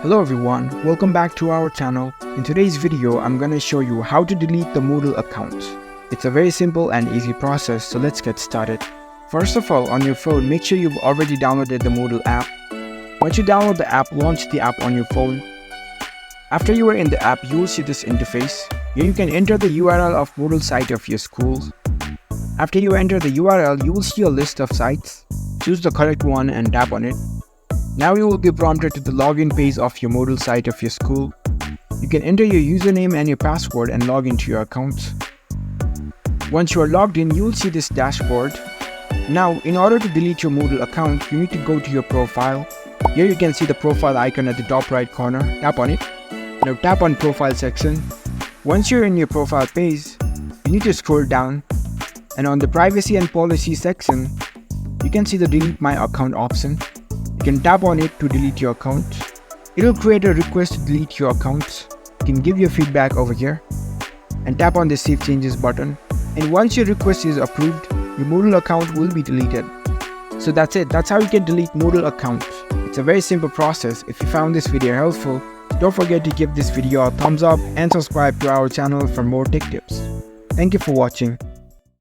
Hello everyone, welcome back to our channel. In today's video, I'm gonna show you how to delete the Moodle account. It's a very simple and easy process, so let's get started. First of all, on your phone, make sure you've already downloaded the Moodle app. Once you download the app, launch the app on your phone. After you are in the app, you will see this interface. Here you can enter the URL of Moodle site of your school. After you enter the URL, you will see a list of sites. Choose the correct one and tap on it. Now you will be prompted to the login page of your Moodle site of your school. You can enter your username and your password and log into your account. Once you are logged in, you will see this dashboard. Now, in order to delete your Moodle account, you need to go to your profile. Here you can see the profile icon at the top right corner. Tap on it. Now tap on profile section. Once you're in your profile page, you need to scroll down. And on the privacy and policy section, you can see the delete my account option. You can tap on it to delete your account. It will create a request to delete your account. You can give your feedback over here and tap on the save changes button. And once your request is approved, your Moodle account will be deleted. So that's it. That's how you can delete Moodle account. It's a very simple process. If you found this video helpful, don't forget to give this video a thumbs up and subscribe to our channel for more tech tips. Thank you for watching.